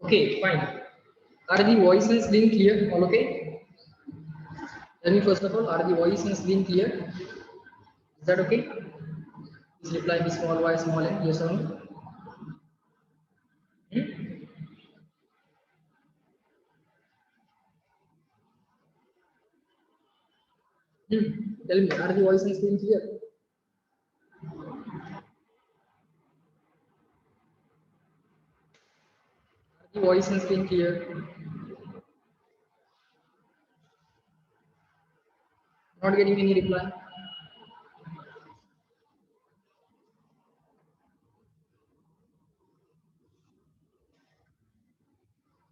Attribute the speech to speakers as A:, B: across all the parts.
A: Okay, fine. Are the voice and screen clear? All okay? Tell me first of all, are the voice and screen clear? Is that okay? Please reply the small y, small n, yes or no? Hmm? Tell me, are the voice and screen clear? Are the voice and screen clear? Not getting any reply.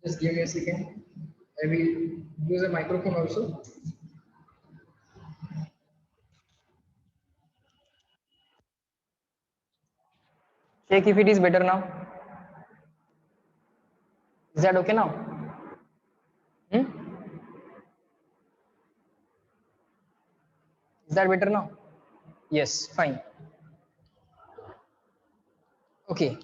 A: Just give me a second. I will use a microphone also.
B: Check if it is better now. Is that okay now? Hmm? Is that better now? Yes, fine. Okay.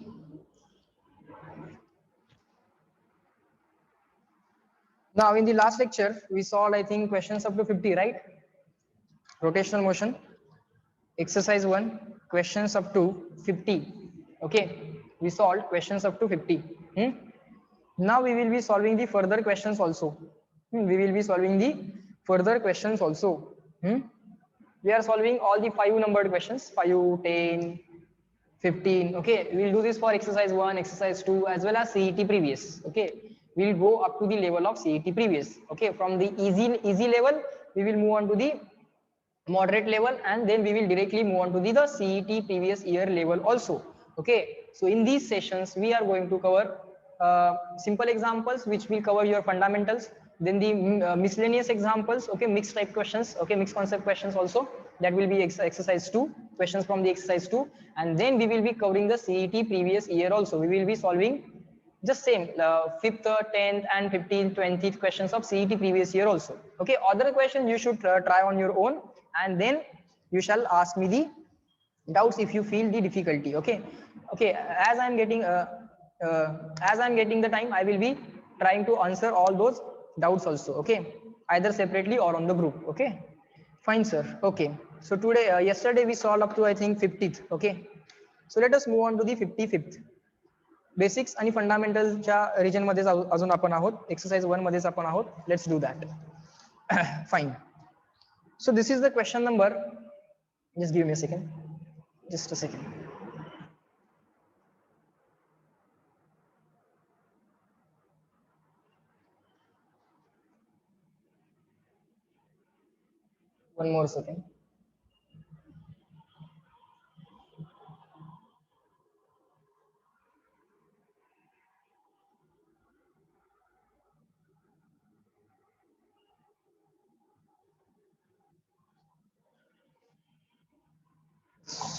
B: Now in the last lecture, we solved I think questions up to 50, right? Rotational motion. Exercise 1, questions up to 50. Okay. We solved questions up to 50. Hmm? Now we will be solving the further questions also. We will be solving the further questions also. We are solving all the 5 numbered questions, 5, 10, 15. Okay, we will do this for exercise 1, exercise 2, as well as CET previous. Okay, we will go up to the level of CET previous. Okay, from the easy level, we will move on to the moderate level, and then we will directly move on to the CET previous year level also. Okay, so in these sessions we are going to cover simple examples which will cover your fundamentals, then the miscellaneous examples, okay, mixed type questions, okay, mixed concept questions also, that will be exercise 2, questions from the exercise 2, and then we will be covering the CET previous year also. We will be solving just same 5th, 10th and 15th, 20th questions of CET previous year also. Okay, other questions you should try on your own, and then you shall ask me the doubts if you feel the difficulty. Okay, okay, as I'm getting the time, I will be trying to answer all those doubts also. Okay, either separately or on the group. Okay, fine sir. Okay, so today yesterday we solved up to I think 50th. Okay, so let us move on to the 55th. Basics आणि फंडामेंटलच्या region मध्ये अजून आपण आहोत. Exercise 1 मध्येच आपण आहोत. Let's do that. Fine. So this is the question number. Just give me a second. Just a second. One more second.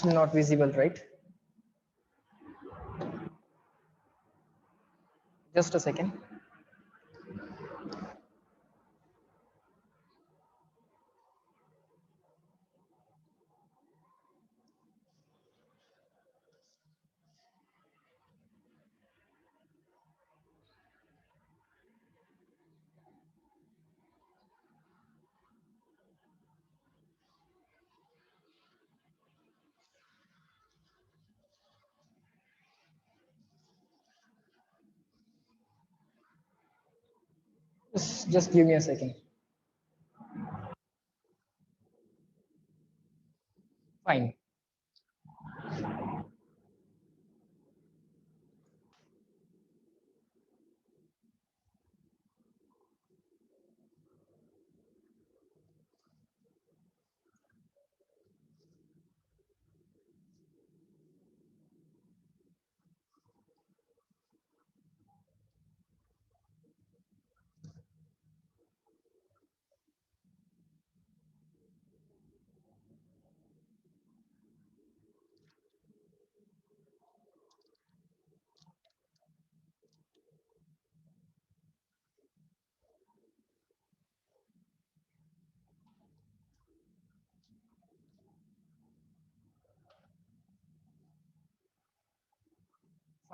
B: Not visible, right? Just a second. Just give me a second. Fine.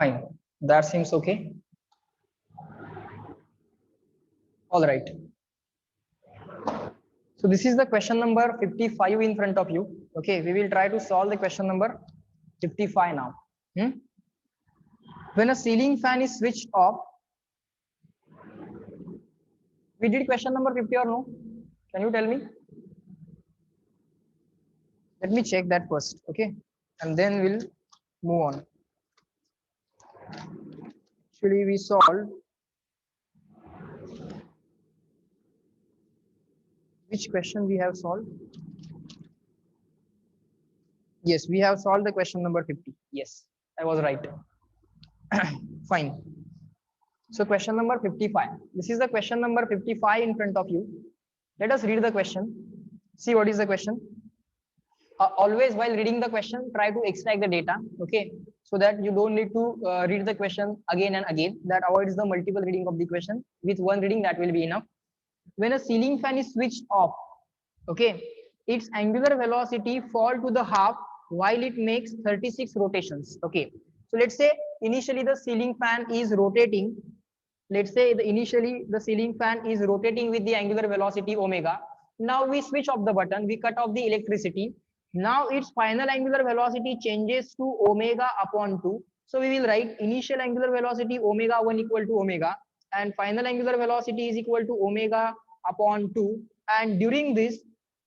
B: Fine. That seems okay. All right. So this is the question number 55 in front of you. Okay, we will try to solve the question number 55 now. When a ceiling fan is switched off, we did question number 50 or no? Can you tell me? Let me check that first, okay? And then we'll move on. Actually, we solved which question we have solved? Yes, we have solved the question number 50. Yes, I was right. Fine. So question number 55. This is the question number 55 in front of you. Let us read the question. See what is the question. Always while reading the question, try to extract the data, okay? So that you don't need to read the question again and again. That avoids the multiple reading of the question. With one reading, that will be enough. When a ceiling fan is switched off, okay, its angular velocity fall to the half while it makes 36 rotations. Okay, so let's say initially the ceiling fan is rotating. Let's say initially the ceiling fan is rotating with the angular velocity omega. Now we switch off the button, we cut off the electricity. Now its final angular velocity changes to omega upon 2. So we will write initial angular velocity omega 1 equal to omega, and final angular velocity is equal to omega upon 2. And during this,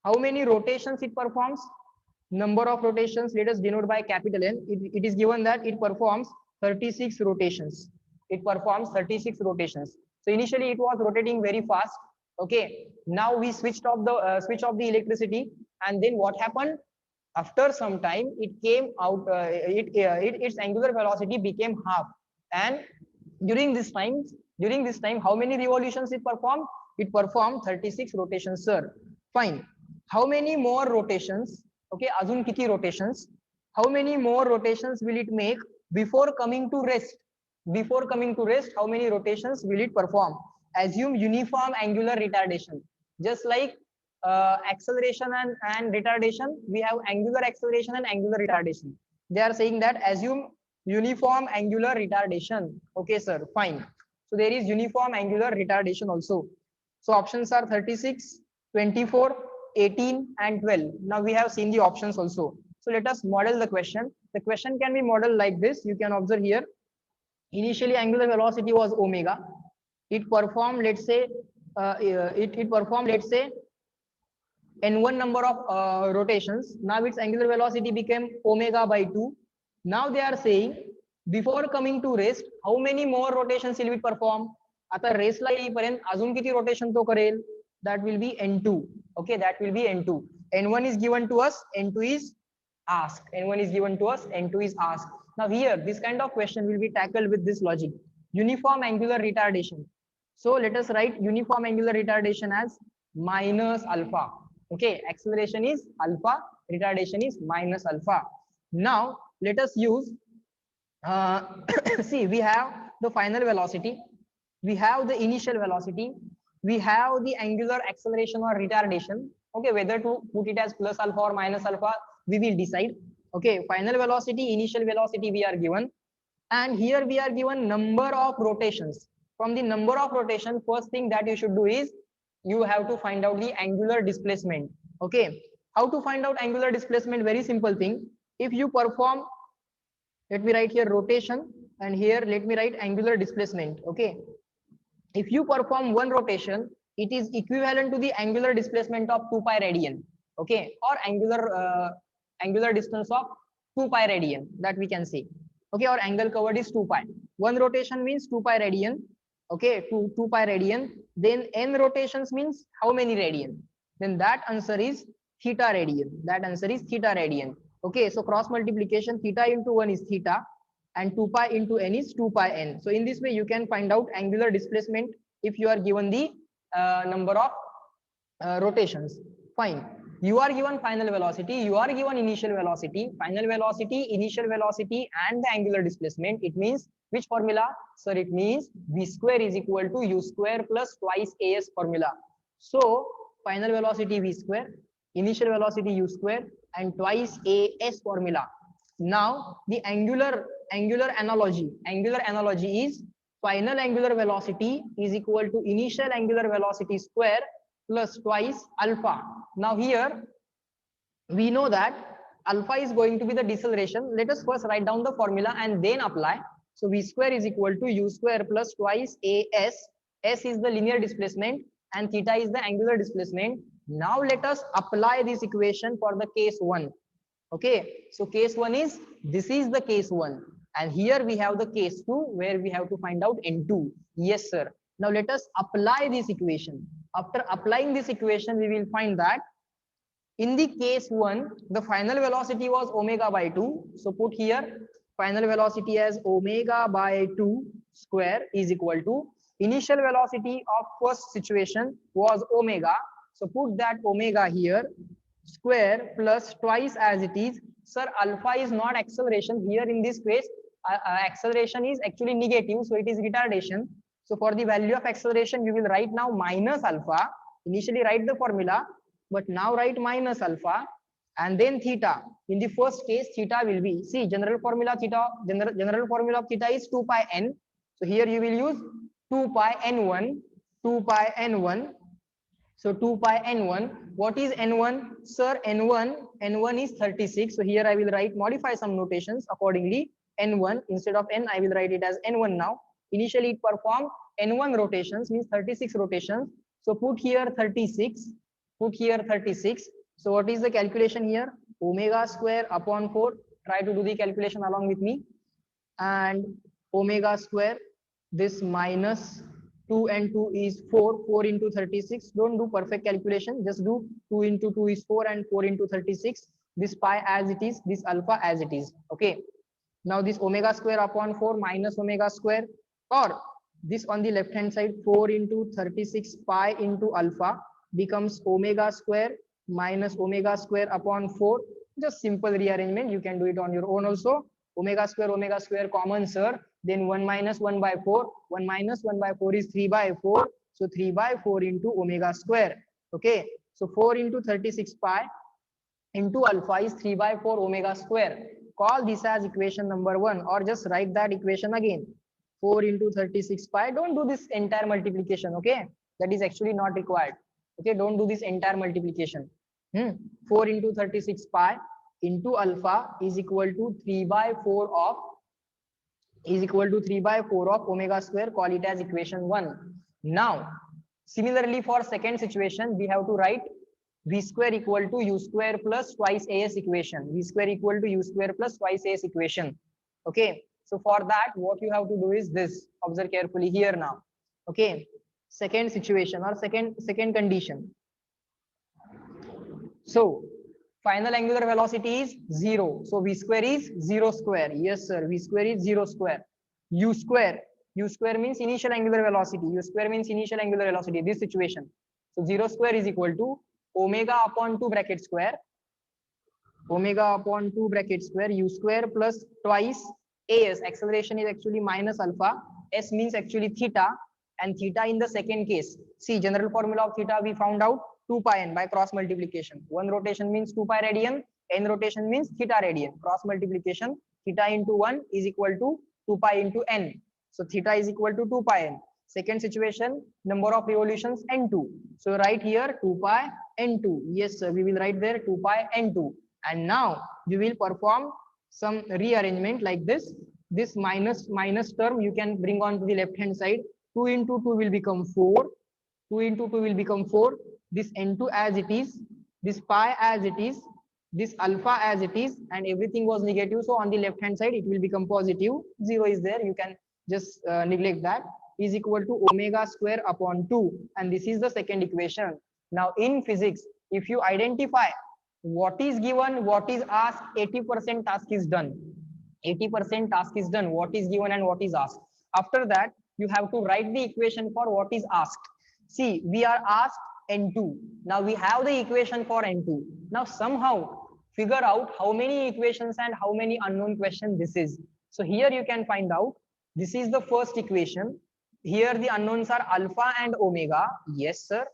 B: how many rotations it performs? Number of rotations, let us denote by capital N. It is given that it performs 36 rotations. It performs 36 rotations. So initially it was rotating very fast. Okay, now we switched off the electricity, and then what happened? After some time, it came out. Its angular velocity became half, and during this time, how many revolutions it performed? It performed 36 rotations, sir. Fine. How many more rotations? Okay, azun kiti rotations. How many more rotations will it make before coming to rest? Before coming to rest, how many rotations will it perform? Assume uniform angular retardation. Just like acceleration and retardation, we have angular acceleration and angular retardation. They are saying that assume uniform angular retardation. Okay, sir, fine. So there is uniform angular retardation also. So options are 36, 24, 18 and 12. Now we have seen the options also. So let us model the question. The question can be modeled like this. You can observe here. Initially angular velocity was omega. It performed, let's say, n1 number of rotations. Now its angular velocity became omega by 2. Now they are saying before coming to rest, how many more rotations will it perform? आता rest ला येईपर्यंत अजून किती rotation तो करेल? That will be n2. Okay, that will be n2. n1 is given to us, n2 is asked. n1 is given to us, n2 is asked. Now here this kind of question will be tackled with this logic. Uniform angular retardation. So let us write uniform angular retardation as minus alpha. Okay, acceleration is alpha, retardation is minus alpha. Now let us use see, we have the final velocity, we have the initial velocity, we have the angular acceleration or retardation. Okay, whether to put it as plus alpha or minus alpha, we will decide. Okay, final velocity, initial velocity we are given, and here we are given number of rotations. From the number of rotation, first thing that you should do is you have to find out the angular displacement. Okay, how to find out angular displacement? Very simple thing. If you perform, let me write here rotation, and here let me write angular displacement. Okay, if you perform one rotation, it is equivalent to the angular displacement of 2 pi radian. Okay, or angular distance of 2 pi radian, that we can say. Okay, or angle covered is 2 pi. One rotation means 2 pi radian. Okay, 2 pi radian. Then n rotations means how many radian? Then that answer is theta radian. That answer is theta radian. Okay, so cross multiplication, theta into 1 is theta, and 2 pi into n is 2 pi n. So in this way you can find out angular displacement if you are given the number of rotations. Fine. You are given final velocity, you are given initial velocity, final velocity, initial velocity, and the angular displacement. It means which formula? Sir, it means v square is equal to u square plus twice as formula. So final velocity v square, initial velocity u square, and twice as formula. Now the angular analogy is final angular velocity is equal to initial angular velocity square plus twice alpha. Now here we know that alpha is going to be the deceleration. Let us first write down the formula and then apply. So v square is equal to u square plus twice as. S is the linear displacement and theta is the angular displacement. Now let us apply this equation for the case 1. Okay, so case 1 is, this is the case 1, and here we have the case 2 where we have to find out n2. Yes sir. Now let us apply this equation. After applying this equation, we will find that in the case 1, the final velocity was omega by 2. So put here final velocity as omega by 2 square is equal to initial velocity of first situation was omega. So put that omega here square plus twice as it is. Sir, alpha is not acceleration. Here in this case, acceleration is actually negative. So it is retardation. So for the value of acceleration, you will write now minus alpha. Initially write the formula, but now write minus alpha and then theta. In the first case, theta will be, see, general formula theta, general formula of theta is 2 pi n. So here you will use 2 pi n1, 2 pi n1. So 2 pi n1. What is n1? Sir, n1 is 36. So here I will write, modify some notations accordingly. N1 instead of n, I will write it as n1 now. Initially it performed n1 rotations, means 36 rotations. So put here 36. Put here 36. So what is the calculation here? Omega square upon 4. Try to do the calculation along with me. And omega square, this minus 2 and 2 is 4. 4 into 36. Don't do perfect calculation. Just do 2 into 2 is 4 and 4 into 36. This pi as it is, this alpha as it is. Okay. Now this omega square upon 4 minus omega square, or this on the left hand side, 4 into 36 pi into alpha becomes omega square minus omega square upon 4. Just simple rearrangement. You can do it on your own also. Omega square common, sir. Then 1 minus 1 by 4. 1 minus 1 by 4 is 3 by 4. So 3 by 4 into omega square. Okay. So 4 into 36 pi into alpha is 3 by 4 omega square. Call this as equation number 1, or just write that equation again. 4 into 36 pi. Don't do this entire multiplication. Okay. That is actually not required. Okay. Don't do this entire multiplication. 4 into 36 pi into alpha is equal to 3 by 4 of omega square. Call it as equation 1. Now similarly for second situation, we have to write v square equal to u square plus twice as equation. V square equal to u square plus twice as equation. Okay. So for that, what you have to do is this. Observe carefully here now. Okay. Second situation or second condition. So final angular velocity is 0. So v square is 0 square. Yes sir, v square is 0 square. U square means initial angular velocity. U square means initial angular velocity. This situation. So 0 square is equal to omega upon 2 bracket square. Omega upon 2 bracket square u square plus twice as. Acceleration is actually minus alpha. S means actually theta, and theta in the second case. See, general formula of theta we found out, 2 pi n by cross multiplication. One rotation means 2 pi radian, n rotation means theta radian. Cross multiplication, theta into 1 is equal to 2 pi into n. So theta is equal to 2 pi n. Second situation, number of revolutions n2. So right here 2 pi n2. Yes sir, we will write there 2 pi n2. And now you will perform some rearrangement like this. This minus term you can bring on to the left hand side. 2 into 2 will become 4. 2 into 2 will become 4. This n2 as it is, this pi as it is, this alpha as it is, and everything was negative. So on the left hand side it will become positive. 0 is there. You can just neglect that. Is equal to omega square upon 2, and this is the second equation. Now in physics, if you identify what is given, what is asked, 80% task is done. 80% task is done. What is given and what is asked. After that, you have to write the equation for what is asked. See, we are asked n2. Now we have the equation for n2. Now somehow figure out how many equations and how many unknown questions this is. So here you can find out. This is the first equation. Here the unknowns are alpha and omega. Yes sir.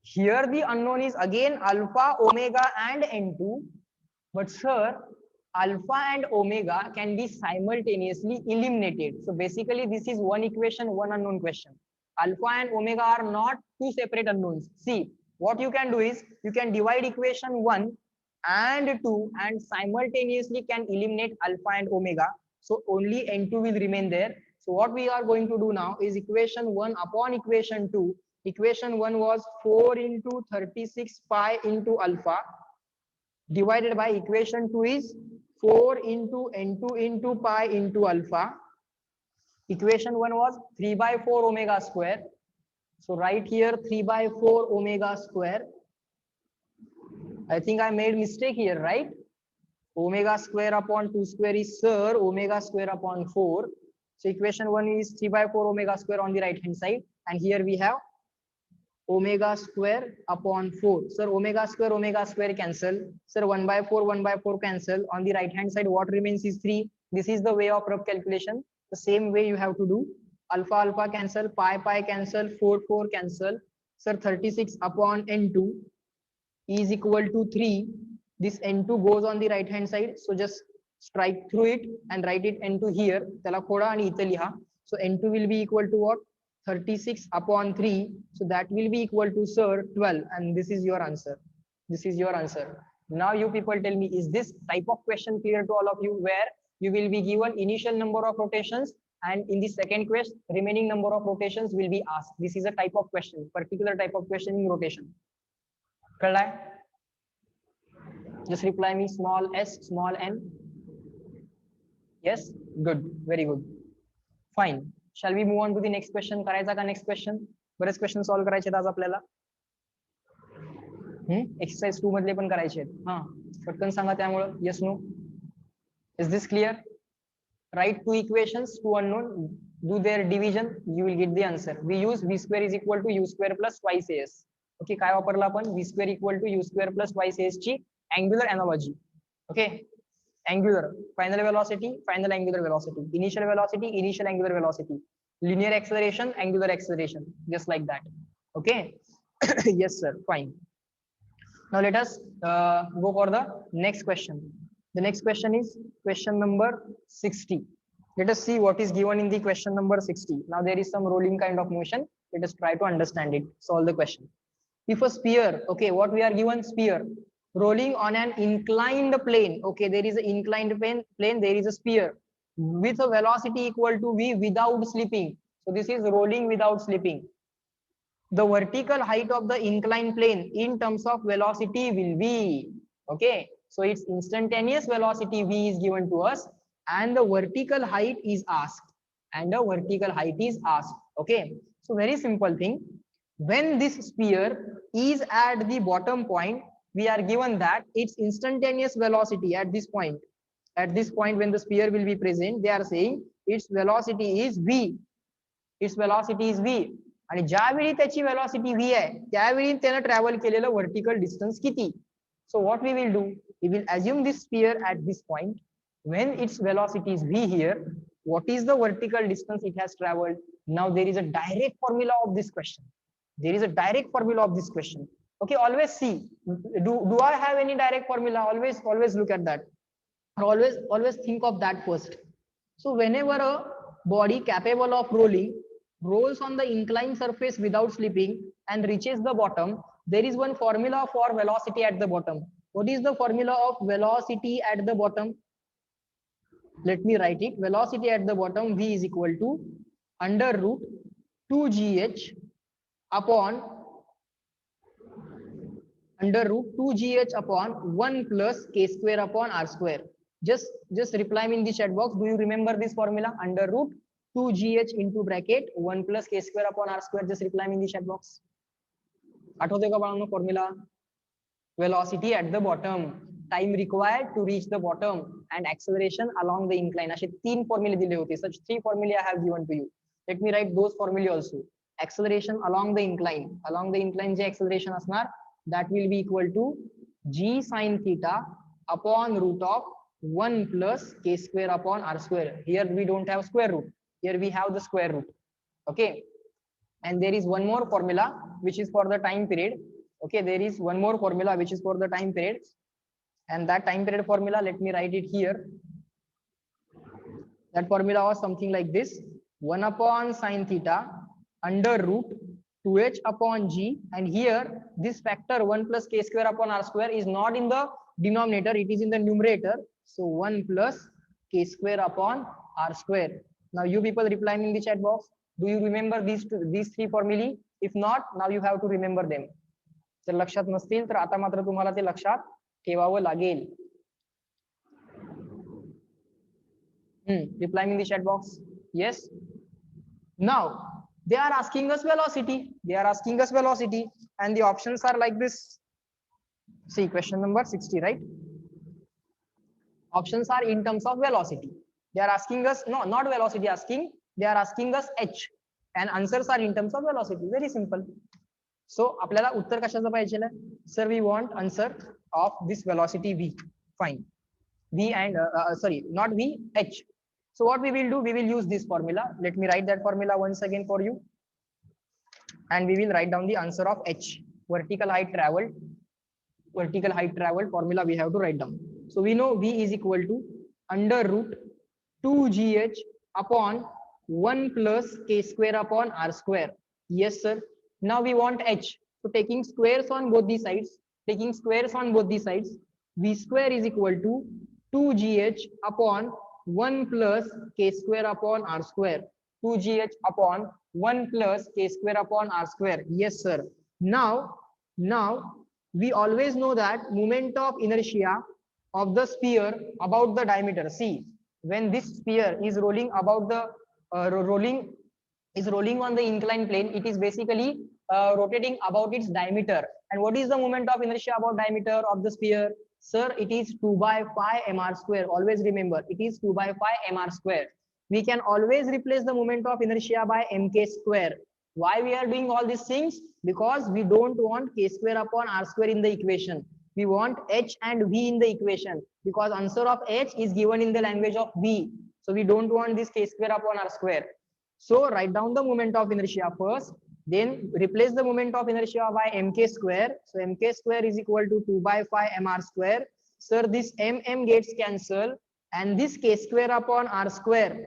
B: Here the unknown is again alpha, omega and n2. But sir, alpha and omega can be simultaneously eliminated. So basically this is one equation, one unknown question. Alpha and omega are not two separate unknowns. See, what you can do is you can divide equation 1 and 2 and simultaneously can eliminate alpha and omega. So only n2 will remain there. So what we are going to do now is equation 1 upon equation 2. Equation 1 was 4 into 36 pi into alpha divided by equation 2 is 4 into n2 into pi into alpha. Equation 1 was 3 by 4 omega square. So right here 3 by 4 omega square. I think I made mistake here, right? Omega square upon 2 square is sir omega square upon 4. So equation 1 is 3 by 4 omega square on the right hand side, and here we have omega square upon 4. Sir, omega square cancel. Sir, 1 by 4 cancel. On the right hand side, what remains is 3. This is the way of rough calculation. The same way you have to do. Alpha cancel, pi cancel, 4 cancel. Sir, 36 upon n2 is equal to 3. This n2 goes on the right hand side. So just strike through it and write it n2 here. So n2 will be equal to what? 36 upon 3. So that will be equal to, sir, 12. And this is your answer. This is your answer. Now you people tell me, is this type of question clear to all of you, where you will be given initial number of rotations and in the second quest, remaining number of rotations will be asked. This is a type of question, particular type of question in rotation. Just reply me small s, small n. Yes, good, very good. Fine. Shall we move on to the next question? करायचा का next question? बरेच question solve करायचे आज आपल्याला. Exercise 2 मधले पण करायचे आहेत. हां, पटकन सांगा त्यामुळे. Yes, no? Is this clear? Write two equations, two unknown, do their division, you will get the answer. We use v square is equal to u square plus twice as. Okay, काय वापरला आपण? v square equal to u square plus twice as ची angular analogy. Okay, angular, final velocity, final angular velocity, initial velocity, initial angular velocity, linear acceleration, angular acceleration, just like that. Okay. Yes, sir. Fine. Now let us go for the next question. The next question is question number 60. Let us see what is given in the question number 60. Now there is some rolling kind of motion. Let us try to understand it, solve the question. If a sphere, okay, what we are given, sphere, rolling on an inclined plane, okay, there is an inclined plane, there is a sphere with a velocity equal to v without slipping. So this is rolling without slipping. The vertical height of the inclined plane in terms of velocity will be, okay, so its instantaneous velocity v is given to us and the vertical height is asked, okay. So very simple thing, when this sphere is at the bottom point, we are given that its instantaneous velocity at this point when the sphere will be present, they are saying its velocity is v, आणि ज्यावेळी त्याची velocity v आहे त्यावेळी त्याने travel केलेलं vertical distance किती. So what we will do, we will assume this sphere at this point, when its velocity is v here, what is the vertical distance it has traveled. Now there is a direct formula of this question. Okay, always see, do I have any direct formula? Always look at that, always think of that first. So whenever a body capable of rolls on the inclined surface without slipping and reaches the bottom, there is one formula for velocity at the bottom. What is the formula of velocity at the bottom? Let me write it. Velocity at the bottom, v is equal to under root 2gh upon 1 plus k square upon r square. Just reply me in the chat box. Do you remember this formula? Under root 2gh into bracket 1 plus k square upon r square. Just reply me in the chat box. आठवते का बाळांनो formula? Velocity at the bottom, time required to reach the bottom, and acceleration along the incline. असे 3 formula दिले होते. Such 3 formula I have given to you. Let me write those formula also. Acceleration along the incline J acceleration असणार, that will be equal to g sin theta upon root of 1 plus k square upon r square. Here we don't have square root. Here we have the square root. Okay. And there is one more formula which is for the time period. Okay, there is one more formula which is for the time period. and that time period formula, let me write it here. That formula was something like this: 1 upon sine theta under root 2h upon g, and here this factor 1 plus k square upon r square is not in the denominator, it is in the numerator. So 1 plus k square upon r square. Now you people reply me in the chat box, do you remember these three formulae? If not, now you have to remember them. जर लक्षात नसतील तर आता मात्र तुम्हाला ते लक्षात ठेवावं लागेल. Reply me in the chat box. Yes. Now they are asking us velocity. They are asking us velocity, and the options are like this. See question number 60, right? Options are in terms of velocity. They are asking us, no, not velocity asking, they are asking us h, and answers are in terms of velocity. Very simple. So आपल्याला उत्तर कशाचं पाहिजे? Sir, we want answer of this velocity v. Fine. V and sorry, not v, h. So what we will do, we will use this formula. Let me write that formula once again for you, and we will write down the answer of h. Vertical height traveled formula we have to write down. So we know v is equal to under root 2gh upon 1 plus k square upon r square. Yes sir. Now we want h. So taking squares on both the sides, v square is equal to 2gh upon 1 plus k square upon r square. 2gh upon 1 plus k square upon r square. Yes sir. Now we always know that moment of inertia of the sphere about the diameter. See, when this sphere is rolling about the rolling on the inclined plane, it is basically rotating about its diameter. And what is the moment of inertia about diameter of the sphere? Sir, it is 2 by 5 mr square. Always remember, it is 2 by 5 mr square. We can always replace the moment of inertia by mk square. Why we are doing all these things? Because we don't want k square upon r square in the equation. We want h and v in the equation, because answer of h is given in the language of v. So we don't want this k square upon r square. So write down the moment of inertia first, then replace the moment of inertia by mk square. So mk square is equal to 2 by 5 mr square. Sir, this m gets cancelled, and this k square upon r square,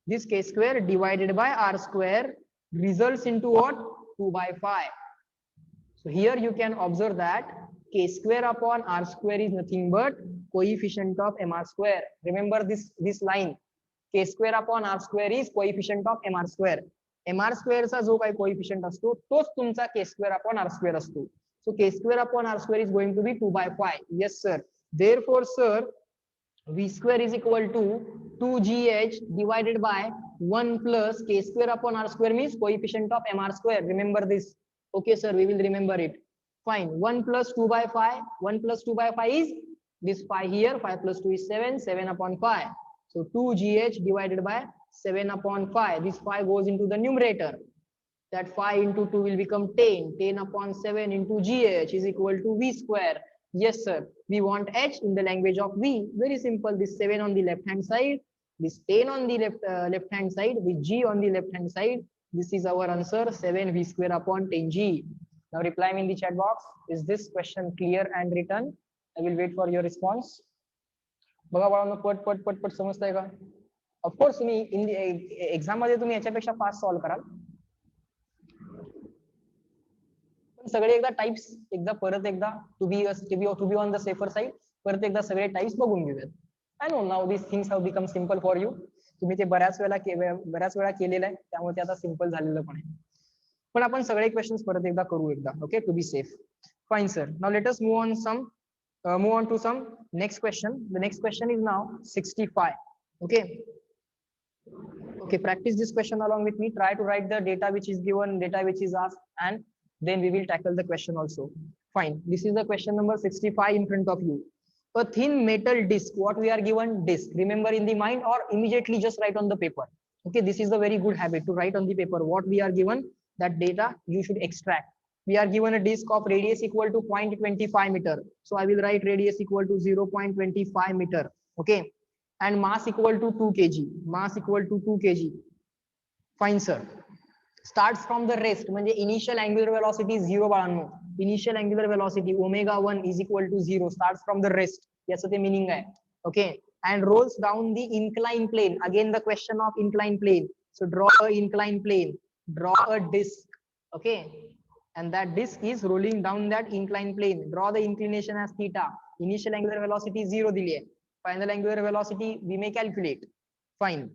B: this k square divided by r square results into what? 2 by 5. So here you can observe that k square upon r square is nothing but coefficient of mr square. Remember this line, k square upon r square is coefficient of mr square. mr square चा जो काही coefficient असतो तोच तुमचा k square upon r square असतो. So k square upon r square is going to be 2 by 5. Yes sir. Therefore sir, v square is equal to 2gh divided by 1 plus k square upon r square means coefficient of mr square. Remember this. Okay sir, we will remember it. Fine. 1 plus 2 by 5. 1 plus 2 by 5 is this 5 here. 5 plus 2 is 7. 7 upon 5. So 2gh divided by 7 upon 5. This 5 goes into the numerator. That 5 into 2 will become 10. 10 upon 7 into gh is equal to v square. Yes sir. We want h in the language of v. Very simple. This 7 on the left hand side, this 10 on the left hand side, with g on the left hand side. This is our answer, 7 v square upon 10g. Now reply me in the chat box. Is this question clear and written? I will wait for your response. बघा बाळांनो, पट समजताय का? Of course तुम्ही in the exam मध्ये तुम्ही याच्यापेक्षा fast solve कराल. पण सगळे एकदा टाइप्स परत एकदा to be on the safer side परत एकदा सगळे टाइप्स बघून घेऊयात. I know now these things have become simple for you. तुम्ही ते बऱ्याच वेळा केलेलं आहे, त्यामुळे ते आता सिंपल झालेलं पण आहे. पण आपण सगळे क्वेश्चन्स परत एकदा करू एकदा. Okay, to be safe. Fine sir. Now let us move on to some next question. The next question is now 65. Okay, practice this question along with me. Try to write the data which is given, data which is asked, and then we will tackle the question also. Fine. This is the question number 65 in front of you. A thin metal disc. What we are given? Disc. Remember in the mind or immediately just write on the paper. Okay, this is a very good habit to write on the paper what we are given. That data you should extract. We are given a disc of radius equal to 0.25 meter. So I will write radius equal to 0.25 meter. Okay, and mass equal to 2 kg. Mass equal to 2 kg. Fine sir. Starts from the rest. म्हणजे initial angular velocity is 0 बाळांनो. Initial angular velocity omega 1 is equal to 0. Starts from the rest. याचं ते meaning आहे. Okay, and rolls down the inclined plane. Again the question of inclined plane. So draw a inclined plane, draw a disk. Okay, and that disk is rolling down that inclined plane. Draw the inclination as theta. Initial angular velocity 0 दिली आहे. Final angular velocity we may calculate. Fine.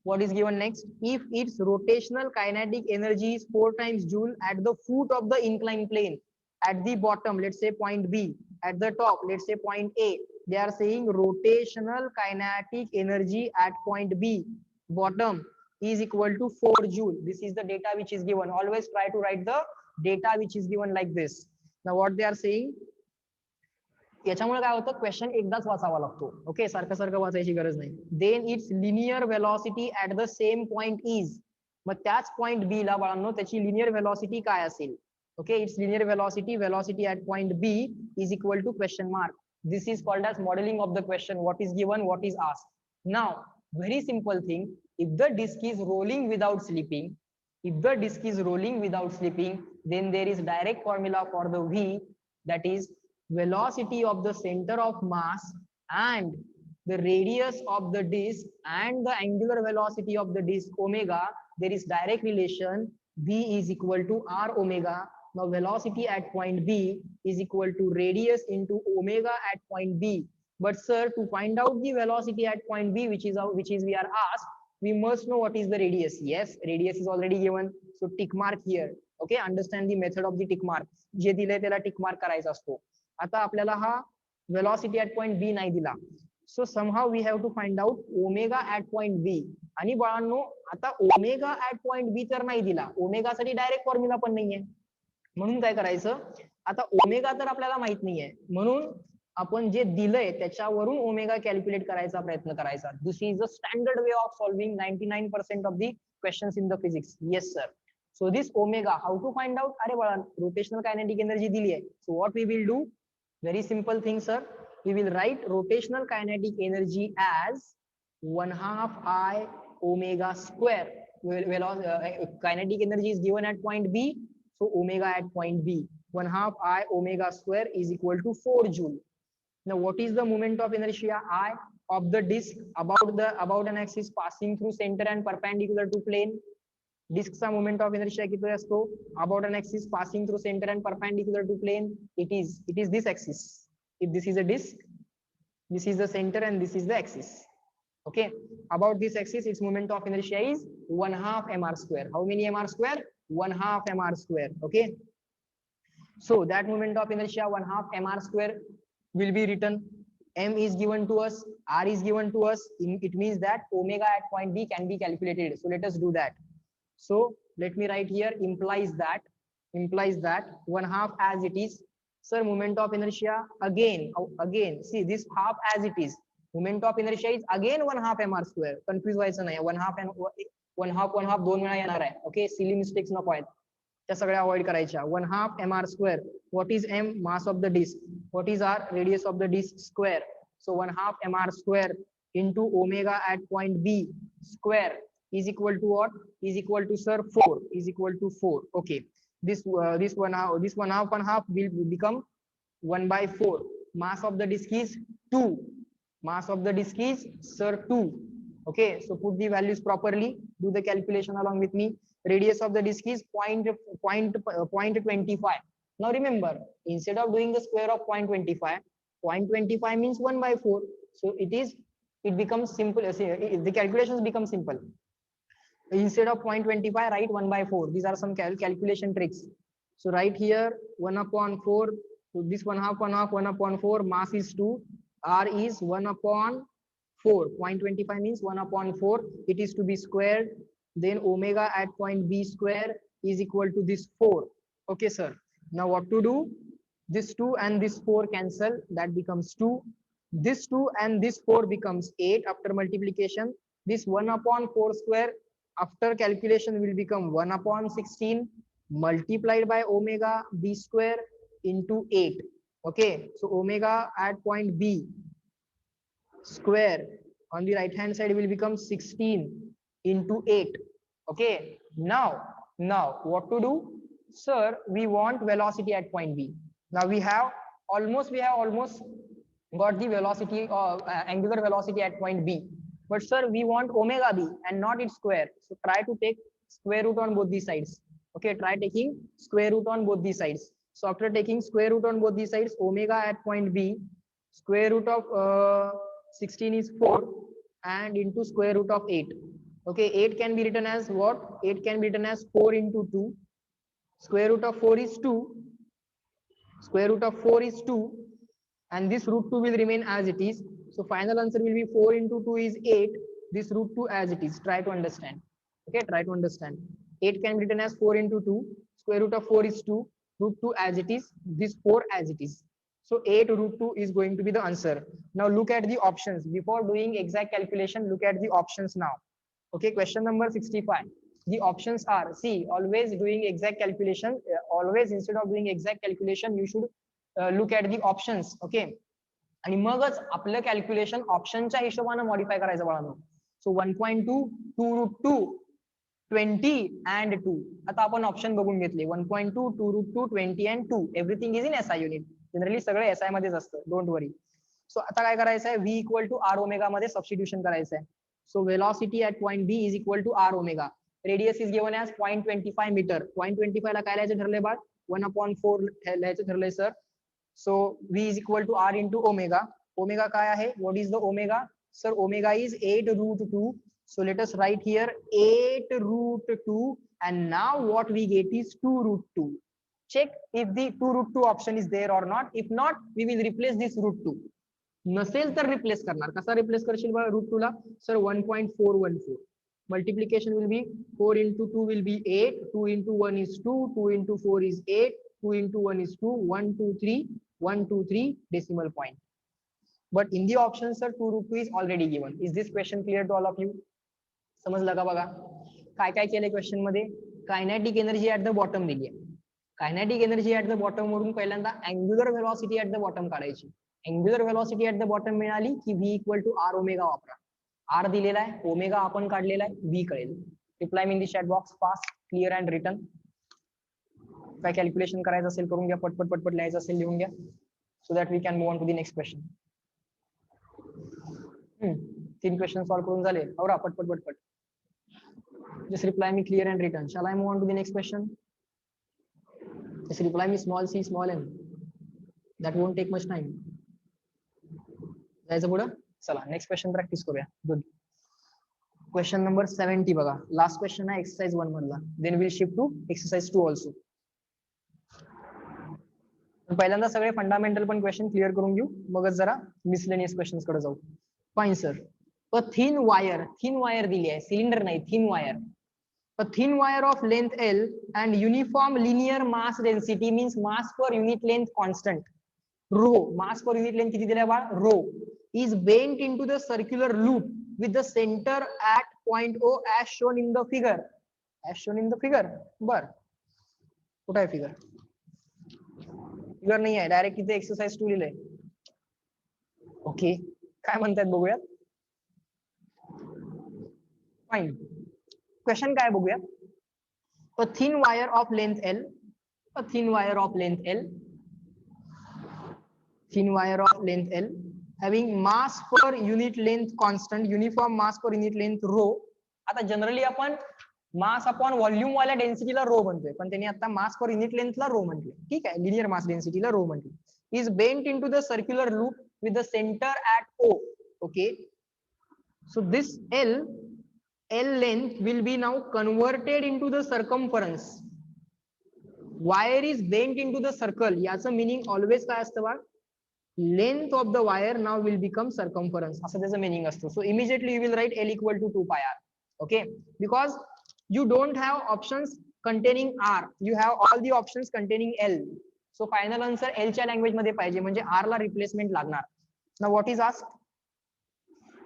B: What is given next? If its rotational kinetic energy is 4 times joule at the foot of the inclined plane, at the bottom, let's say point B, at the top, let's say point A, they are saying rotational kinetic energy at point B, bottom, is equal to 4 joule. This is the data which is given. Always try to write the data which is given like this. Now what they are saying, याच्यामुळे काय होतं, question एकदाच वाचावा लागतो. Okay, सारखं सारखं वाचायची गरज नाही. Then it's linear velocity at the same point is, मग त्याच पॉइंट बी ला बाळांनो त्याची लिनियर वेलॉसिटी काय असेल. Okay, it's linear velocity at point B is equal to question mark. This is called as modeling of the question. What is given, what is asked. Now, very simple thing. If the disk is rolling without slipping, then there is direct formula for the V, that is velocity of the center of mass and the radius of the disk and the angular velocity of the disk omega. There is direct relation. V is equal to R omega. Now velocity at point B is equal to radius into omega at point B. But sir, to find out the velocity at point B, which is we are asked, we must know what is the radius. Yes, radius is already given. So tick mark here. Okay, understand the method of the tick mark. जे दिले त्याला tick mark करायचा असतो. आता आपल्याला हा velocity at point B नाही दिला. So somehow we have to find out omega at point B. आणि बाळांनो आता omega at point B तर नाही दिला. ओमेगा साठी डायरेक्ट फॉर्म्युला पण नाहीये. म्हणून काय करायचं, आता ओमेगा तर आपल्याला माहित नाहीये, म्हणून आपण जे दिलंय त्याच्यावरून ओमेगा कॅल्क्युलेट करायचा प्रयत्न करायचा. This is the standard way of solving 99% of the questions in the physics. Yes sir. So this omega how to find out. अरे बाळा, रोटेशनल कायनेटिक एनर्जी दिली आहे. So what we will do, very simple thing sir, we will write rotational kinetic energy as 1/2 I omega square. Kinetic energy is given at point B. So omega at point B, 1/2 I omega square is equal to 4 joule. Now what is the moment of inertia I of the disk about an axis passing through center and perpendicular to plane. Disk चा moment of inertia किती असतो, about an axis passing through center and perpendicular to plane. It is this axis. If this is a disk, this is the center and this is the axis. Okay, about this axis its moment of inertia is 1/2 mr square. How many mr square? 1/2 mr square. Okay, so that moment of inertia 1/2 mr square will be written. M is given to us, R is given to us. It means that omega at point B can be calculated. So let us do that. So let me write here, implies that 1/2 as it is. Sir, moment of inertia again see this half as it is. Moment of inertia is again 1/2 mr square. Confuse व्हायचं नाही. 1/2 दोन वेळा येणार आहे. Okay, silly mistakes नको आहेत, त्या सगळ्या अवॉइड करायच्या. 1/2 mr square. What is M? Mass of the disk. What is R? Radius of the disk square. So 1/2 mr square into omega at point B square is equal to what? Is equal to sir 4. Is equal to 4. Okay, this 1/2 will become 1/4. Mass of the disk is 2. Mass of the disk is sir 2. Okay, so put the values properly. Do the calculation along with me. Radius of the disk is 0.25. Now remember, instead of doing the square of 0.25, 0.25 means 1/4. So it becomes simple. The calculations become simple. Instead of 0.25, write 1/4. These are some calculation tricks. So right here 1/4. So this 1/4. Mass is 2. R is 1/4. 0.25 means 1/4. It is to be squared. Then omega at point B square is equal to this 4. Okay, sir. Now what to do? This 2 and this 4 cancel. That becomes 2. This 2 and this 4 becomes 8 after multiplication. This 1/4 square after calculation will become 1/16 multiplied by omega B square into 8. Okay, so omega at point B square on the right hand side will become 16 into 8. Okay, now what to do? Sir, we want velocity at point B. Now we have almost got the velocity angular velocity at point B. But sir, we want omega B and not its square. So try to take square root on both these sides. Okay, try taking square root on both these sides. So after taking square root on both these sides, omega at point B, square root of 16 is 4 and into square root of 8. Okay, 8 can be written as what? 8 can be written as 4 into 2. Square root of 4 is 2. Square root of 4 is 2. And this root 2 will remain as it is. So final answer will be 4 into 2 is 8. This root 2 as it is. Try to understand. Okay, try to understand. 8 can be written as 4 into 2. Square root of 4 is 2. Root 2 as it is. This 4 as it is. So 8 root 2 is going to be the answer. Now look at the options. Before doing exact calculation, look at the options now. Okay, question number 65. The options are, see, always doing exact calculation, always instead of doing exact calculation, you should look at the options. Okay, आणि मगच आपलं calculation ऑप्शनच्या हिशोबाने modify करायचं बाळांनो. सो 1.2 2 रूट 2 20 and 2. आता आपण option बघून घेतले 1.2 2 रूट 2 20 and 2. Everything is in SI unit. Generally सगळं एसआय मध्येच असतं, डोंट वरी. सो आता काय करायचं आहे, V equal to R omega मध्ये सबस्टिट्यूशन करायचं आहे. So velocity at point B is equal to R omega. Radius is given as 0.25 meter. 0.25 ला काय लिहायचं ठरलंय बाळ? 1/4 लिहायचं ठरलंय sir. So V is equal to R into omega. Omega काय आहे? What is the omega? Sir, omega is 8 root 2. So let us write here 8 root 2. And now what we get is 2 root 2. Check if the 2 root 2 option is there or not. If not, we will replace this root 2. नसेल तर replace करणार. कसा replace करशील बा root 2 La? Sir, 1.414. Multiplication will be 4 into 2 will be 8. 2 into 1 is 2. 2 into 4 is 8. 2 into 1 is 2. 1 2 3 1 2 3 decimal point. But in the option, sir, 2 root 2 is already given. Is this question clear to all of you? समजलं का बघा? काय काय केलंय question मध्ये? Kinetic energy at the bottom दिली आहे. Kinetic energy at the bottom वरून पहिल्यांदा angular velocity at the bottom काढायची. Angular velocity at the bottom मिळाली की V equal to R omega वापरा. आर दिलेला आहे, ओमेगा आपण काढलेला आहे, व्ही कळेल. Reply in the chat box fast, clear and written. काय कॅल्क्युलेशन करायचं असेल करून घ्या, पटपट पटपट लिहायचं असेल लिहून घ्या, so that we can move on to the next question. 3 question solve करून झाले. आवरा पटपट पटपट. Just reply me clear and written. Shall I move on to the next question? Just reply me small c small m. That won't take much time. जायचं पुढं. चला next question practice करूया. Good. Question number 70 बघा. Last question आहे exercise 1 मधला. Then will shift to exercise 2 also. पहिल्यांदा सगळे fundamental पण क्वेश्चन क्लिअर करून घेऊ, मगच जरा मिसलेनियस क्वेश्चन्स कडे जाऊ. Fine sir. A thin wire दिली आहे, सिलेंडर नाही, thin wire. A thin wire of length L and uniform linear mass density means mass per unit length constant. Rho, mass per unit length किती दिलाय बाळ? Rho is bent into the circular loop with the center at point O as shown in the figure. As shown in the figure. बर. कुठं आहे figure? Figure नाही आहे, direct इथे exercise 2 लिहिलंय. Okay, काय म्हणतात बघूयात. फाईन. क्वेश्चन काय बघूया. A thin wire of length L, a thin wire of length L, thin wire of length L having mass per unit length constant, uniform mass per unit length rho. आता generally आपण mass upon volume वाल्या डेन्सिटीला रो म्हणतोय, पण त्यांनी आता मास per unit लेंथला रो म्हटले. ठीक आहे, लिनियर मास डेन्सिटीला रो म्हटले. Is bent into the circular loop with the centre at O. Okay, so this L length will be now converted into the circumference. Wire is bent into the circle. याचं meaning always काय असतं बा? Length of the wire now will become circumference. असं त्याचं meaning असतं. So immediately you will write L equal to 2 pi r. Okay, because you don't have options containing r. You have all the options containing L. So final answer L च्या language मध्ये पाहिजे, म्हणजे r ला replacement लागणार. Now what is asked?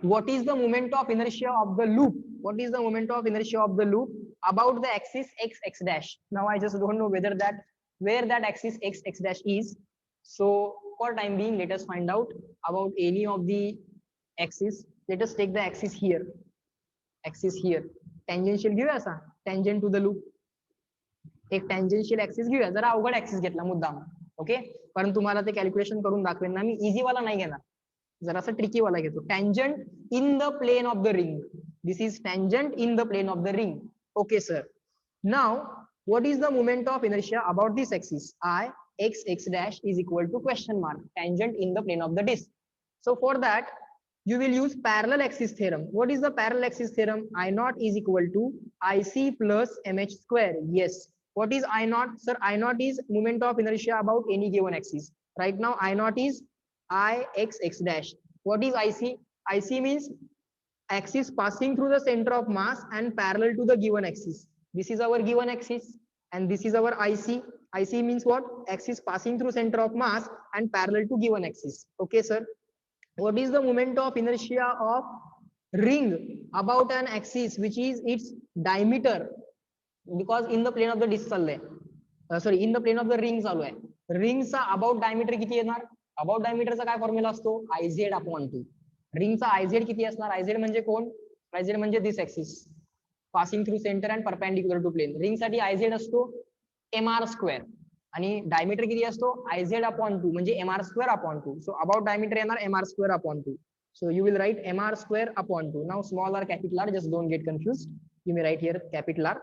B: What is the moment of inertia of the loop? What is the moment of inertia of the loop about the axis x dash? Now I just don't know where that axis x dash is. So for time being, let us find out about any of the axis. Let us take the axis here. Axis here. Tangential घेऊया असा, tangent to the loop. एक tangential axis घेऊया. जरा अवघड axis घेतला मुद्दाम. Okay, कारण तुम्हाला ते कॅल्क्युलेशन करून दाखवेन ना मी, इझी वाला नाही घेणार. जरासा ट्रिकी वाला घेतो. Tangent in the plane of the ring. This is tangent in the plane of the ring. Okay sir. Now what is the moment of inertia about this axis? I x dash is equal to question mark, tangent in the plane of the disk. So for that you will use parallel axis theorem. What is the parallel axis theorem? I naught is equal to IC plus MH square. Yes. What is I naught? Sir, I naught is moment of inertia about any given axis. Right now I naught is Ix dash. What is IC? IC means axis passing through the center of mass and parallel to the given axis. This is our given axis and this is our IC. IC means what? Axis passing through center of mass and parallel to given axis. Okay, sir. What is the moment of inertia of ring about an axis which is its diameter? Because in the plane of the disk चाललंय. Sorry, in the plane of the ring चालू आहे. रिंगचा about diameter किती येणार? About डायमीटरचा काय formula असतो? IZ upon 2. रिंगचा IZ किती असणार? IZ म्हणजे कोण? IZ म्हणजे this axis passing through centre and perpendicular to plane. Ring साठी IZ असतो mr स्क्वेअर आणि डायमीटर किती असतो? IZ अपॉन 2 म्हणजे mr square upon 2. So about diameter येणार mr square upon 2. So you will write mr square upon 2. Now small r, capital R, just don't get confused. You may write here capital R,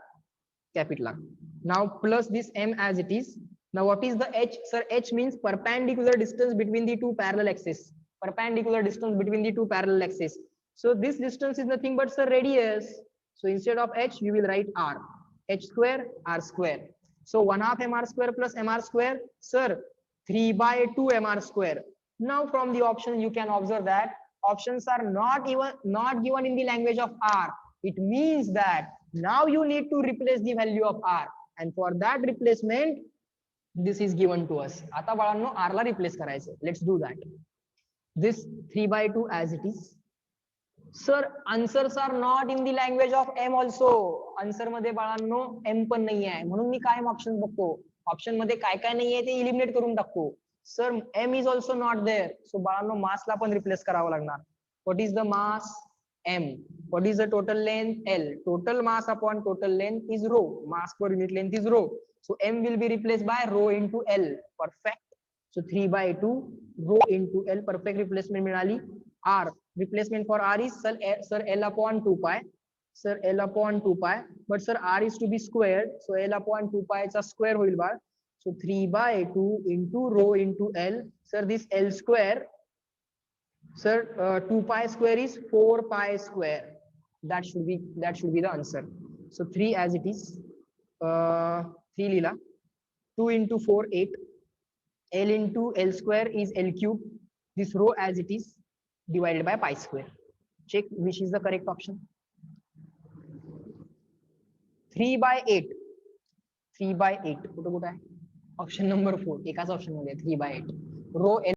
B: capital R. Now plus this m as it is. Now what is the h? Sir, h means perpendicular distance between the two parallel axes. Perpendicular distance between the two parallel axes. So this distance is nothing but sir radius. So instead of h, you will write r. H square, r square. So 1/2 mr square plus mr square. Sir, 3/2 mr square. Now from the option you can observe that options are not given in the language of r. It means that now you need to replace the value of r, and for that replacement this is given to us. आता बाळांनो r ला replace करायचं. Let's do that. This 3/2 as it is. Sir, answers are not in the language of m also. Answer मध्ये बाळांनो m पण नाही आहे, म्हणून मी कायम ऑप्शन बघतो. ऑप्शन मध्ये काय काय नाही आहे ते इलिमिनेट करून टाकतो. Sir, m is also not there. So बाळांनो मास ला पण रिप्लेस करावं लागणार. What is the mass? M. What is the total length? L. Total mass upon total length is rho. Mass per unit length is rho. So m will be replaced by rho into L. Perfect. So 3/2 rho into L. Perfect replacement मिळाली. R. Replacement for R is sir L upon 2 pi. Sir L upon 2 pi. But sir R is to be squared. So L upon 2 pi चा square होईल बाळ. So 3/2 into rho into L. Sir, this L square. Sir, 2 pi square is 4 pi square. That should be the answer. So 3 as it is. 3 lila. 2 into 4 8. L into L square is L cube. This rho as it is divided by pi square. Check which is the correct option. 3/8. 3/8. कुठं आहे? Option number 4. एकाच option मध्ये 3/8. रो